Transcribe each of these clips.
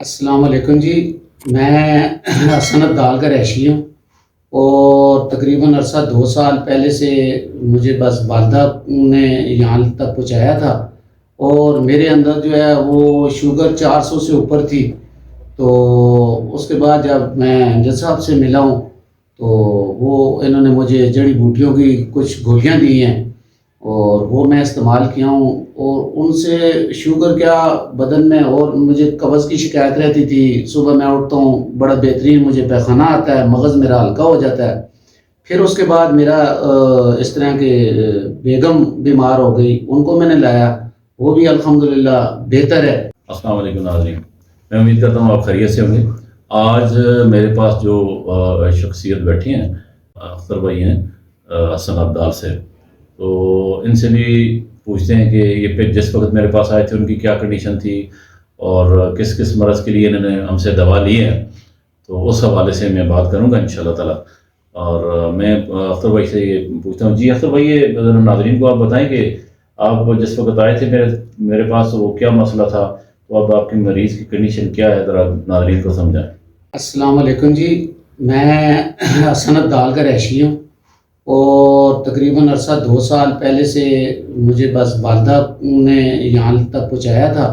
السلام علیکم جی، میں حسن عبدال کا رہائشی ہوں اور تقریباً عرصہ 2 سال پہلے سے مجھے بس والدہ نے یہاں تک پہنچایا تھا اور میرے اندر جو ہے وہ شوگر 400 سے اوپر تھی۔ تو اس کے بعد جب میں امجد صاحب سے ملا ہوں تو وہ انہوں نے مجھے جڑی بوٹیوں کی کچھ گولیاں دی ہیں اور وہ میں استعمال کیا ہوں، اور ان سے شوگر کیا بدن میں، اور مجھے قبض کی شکایت رہتی تھی۔ صبح میں اٹھتا ہوں بڑا بہترین مجھے پیخانہ آتا ہے، مغز میرا ہلکا ہو جاتا ہے۔ پھر اس کے بعد میرا اس طرح کے بیگم بیمار ہو گئی، ان کو میں نے لایا، وہ بھی الحمدللہ بہتر ہے۔ السلام علیکم ناظرین، میں امید کرتا ہوں آپ خیریت سے ہوں گے۔ آج میرے پاس جو شخصیت بیٹھی ہیں اختر بھائی ہیں حسن عبدال سے، تو ان سے بھی پوچھتے ہیں کہ یہ پھر جس وقت میرے پاس آئے تھے ان کی کیا کنڈیشن تھی اور کس کس مرض کے لیے انہوں نے ہم سے دوا لی ہے، تو اس حوالے سے میں بات کروں گا انشاءاللہ تعالیٰ۔ اور میں اختر بھائی سے یہ پوچھتا ہوں، جی اختر بھائی یہ ناظرین کو آپ بتائیں کہ آپ جس وقت آئے تھے میرے پاس وہ کیا مسئلہ تھا، تو اب آپ کے مریض کی کنڈیشن کیا ہے، ذرا ناظرین کو سمجھائیں۔ السلام علیکم جی، میں حسن عبدال کا رہائشی ہوں اور تقریباً عرصہ 2 سال پہلے سے مجھے بس والدہ نے یہاں تک پہنچایا تھا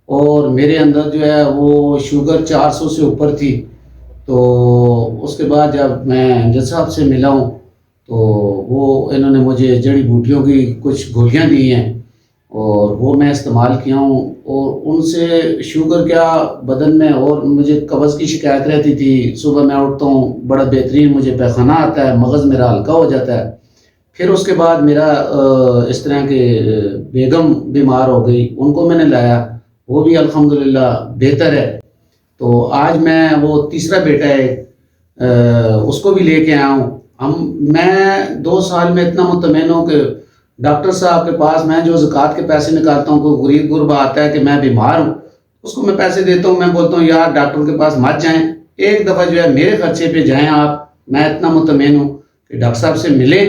اور میرے اندر جو ہے وہ شوگر 400 سے اوپر تھی۔ تو اس کے بعد جب میں امجد صاحب سے ملا ہوں تو وہ انہوں نے مجھے جڑی بوٹیوں کی کچھ گولیاں دی ہیں اور وہ میں استعمال کیا ہوں، اور ان سے شوگر کیا بدن میں، اور مجھے قبض کی شکایت رہتی تھی۔ صبح میں اٹھتا ہوں بڑا بہترین مجھے پیخانہ آتا ہے، مغز میرا ہلکا ہو جاتا ہے۔ پھر اس کے بعد میرا اس طرح کے بیگم بیمار ہو گئی، ان کو میں نے لایا، وہ بھی الحمدللہ بہتر ہے۔ تو آج میں وہ تیسرا بیٹا ہے اس کو بھی لے کے آیا ہوں۔ میں 2 سال میں اتنا مطمئن ہوں کہ ڈاکٹر صاحب کے پاس میں جو زکوٰۃ کے پیسے نکالتا ہوں، کوئی غریب غربا آتا ہے کہ میں بیمار ہوں، اس کو میں پیسے دیتا ہوں، میں بولتا ہوں یار ڈاکٹر کے پاس مت جائیں، ایک دفعہ جو ہے میرے خرچے پہ جائیں آپ۔ میں اتنا مطمئن ہوں کہ ڈاکٹر صاحب سے ملے،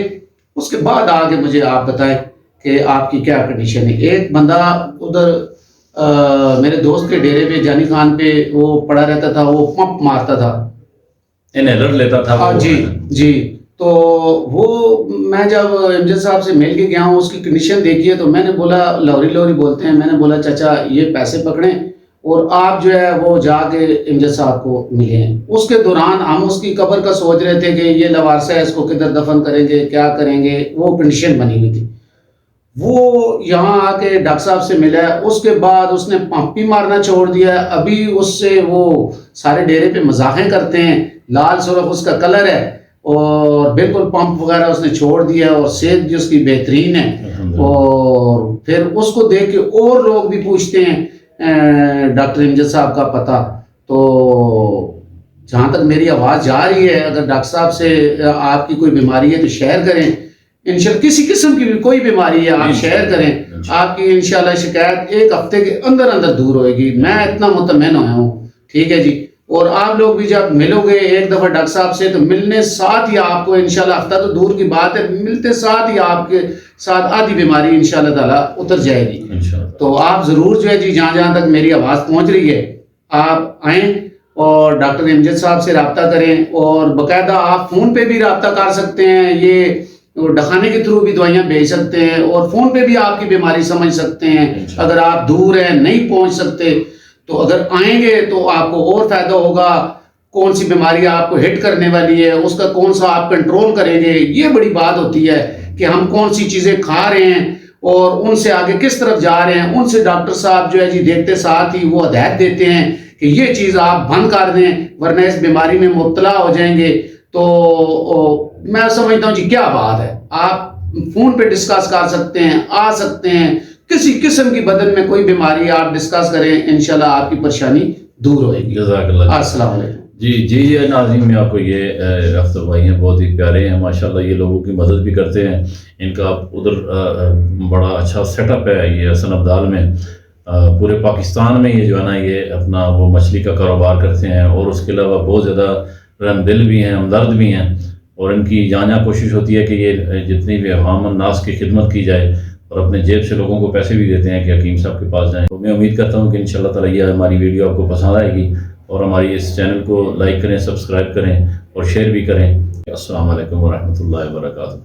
اس کے بعد آگے مجھے آپ بتائیں کہ آپ کی کیا کنڈیشن ہے۔ ایک بندہ ادھر میرے دوست کے ڈیرے پہ جانی خان پہ وہ پڑا رہتا تھا، وہ پمپ مارتا تھا، انہیلر لیتا تھا وہ۔ جی تو وہ میں جب امجد صاحب سے مل کے گیا ہوں، اس کی کنڈیشن دیکھی ہے، تو میں نے بولا، لوری بولتے ہیں، میں نے بولا چچا یہ پیسے پکڑیں اور آپ جو ہے وہ جا کے امجد صاحب کو ملے ہیں۔ اس کے دوران ہم اس کی قبر کا سوچ رہے تھے کہ یہ لوارثہ ہے، اس کو کدھر دفن کریں گے، کیا کریں گے، وہ کنڈیشن بنی ہوئی تھی۔ وہ یہاں آ کے ڈاکٹر صاحب سے ملا ہے، اس کے بعد اس نے پمپ بھی مارنا چھوڑ دیا ہے۔ ابھی اس سے وہ سارے ڈیرے پہ مذاقیں کرتے ہیں، لال سرخ اس کا کلر ہے، اور بالکل پمپ وغیرہ اس نے چھوڑ دیا ہے، اور صحت بھی اس کی بہترین ہے۔ اور پھر اس کو دیکھ کے اور لوگ بھی پوچھتے ہیں ڈاکٹر امجد صاحب کا پتہ۔ تو جہاں تک میری آواز جا رہی ہے، اگر ڈاکٹر صاحب سے آپ کی کوئی بیماری ہے تو شیئر کریں، انشاءاللہ کسی قسم کی بھی کوئی بیماری ہے آپ شیئر کریں، آپ کی انشاءاللہ شکایت 1 ہفتے کے اندر دور ہوئے گی، میں اتنا مطمئن ہوا ہوں۔ ٹھیک ہے جی، اور آپ لوگ بھی جب ملو گے ایک دفعہ ڈاکٹر صاحب سے، تو ملنے ساتھ ہی آپ کو انشاءاللہ، ہفتہ تو دور کی بات ہے، ملتے ساتھ ہی آپ کے ساتھ آدھی بیماری انشاءاللہ تعالیٰ اتر جائے گی۔ تو آپ ضرور جو ہے جی، جہاں تک میری آواز پہنچ رہی ہے، آپ آئیں اور ڈاکٹر امجد صاحب سے رابطہ کریں، اور باقاعدہ آپ فون پہ بھی رابطہ کر سکتے ہیں، یہ ڈخانے کے تھرو بھی دوائیاں بھیج سکتے ہیں، اور فون پہ بھی آپ کی بیماری سمجھ سکتے ہیں۔ اگر آپ دور ہیں، نہیں پہنچ سکتے، تو اگر آئیں گے تو آپ کو اور فائدہ ہوگا، کون سی بیماری آپ کو ہٹ کرنے والی ہے، اس کا کون سا آپ کنٹرول کریں گے۔ یہ بڑی بات ہوتی ہے کہ ہم کون سی چیزیں کھا رہے ہیں اور ان سے آگے کس طرف جا رہے ہیں۔ ان سے ڈاکٹر صاحب جو ہے جی دیکھتے ساتھ ہی وہ ہدایت دیتے ہیں کہ یہ چیز آپ بند کر دیں، ورنہ اس بیماری میں مبتلا ہو جائیں گے۔ تو میں سمجھتا ہوں جی کیا بات ہے، آپ فون پہ ڈسکس کر سکتے ہیں، آ سکتے ہیں، کسی قسم کی بدن میں کوئی بیماری آپ ڈسکس کریں، انشاءاللہ آپ کی پریشانی دور ہوئے گی۔ جزاک اللہ۔ السلام علیکم۔ جی ناظرین، میں آپ کو یہ اختر بھائی ہیں، بہت ہی پیارے ہیں ماشاءاللہ، یہ لوگوں کی مدد بھی کرتے ہیں۔ ان کا ادھر بڑا اچھا سیٹ اپ ہے یہ حسن عبدال میں، پورے پاکستان میں یہ جو ہے نا یہ اپنا وہ مچھلی کا کاروبار کرتے ہیں، اور اس کے علاوہ بہت زیادہ رحم دل بھی ہیں، ہمدرد بھی ہیں، اور ان کی جاں کوشش ہوتی ہے کہ یہ جتنی بھی عوام الناس کی خدمت کی جائے۔ اور اپنے جیب سے لوگوں کو پیسے بھی دیتے ہیں کہ حکیم صاحب کے پاس جائیں. تو میں امید کرتا ہوں کہ انشاءاللہ تعالی یہ ہماری ویڈیو آپ کو پسند آئے گی اور ہماری اس چینل کو لائک کریں، سبسکرائب کریں اور شیئر بھی کریں. السلام علیکم ورحمۃ اللہ وبرکاتہ.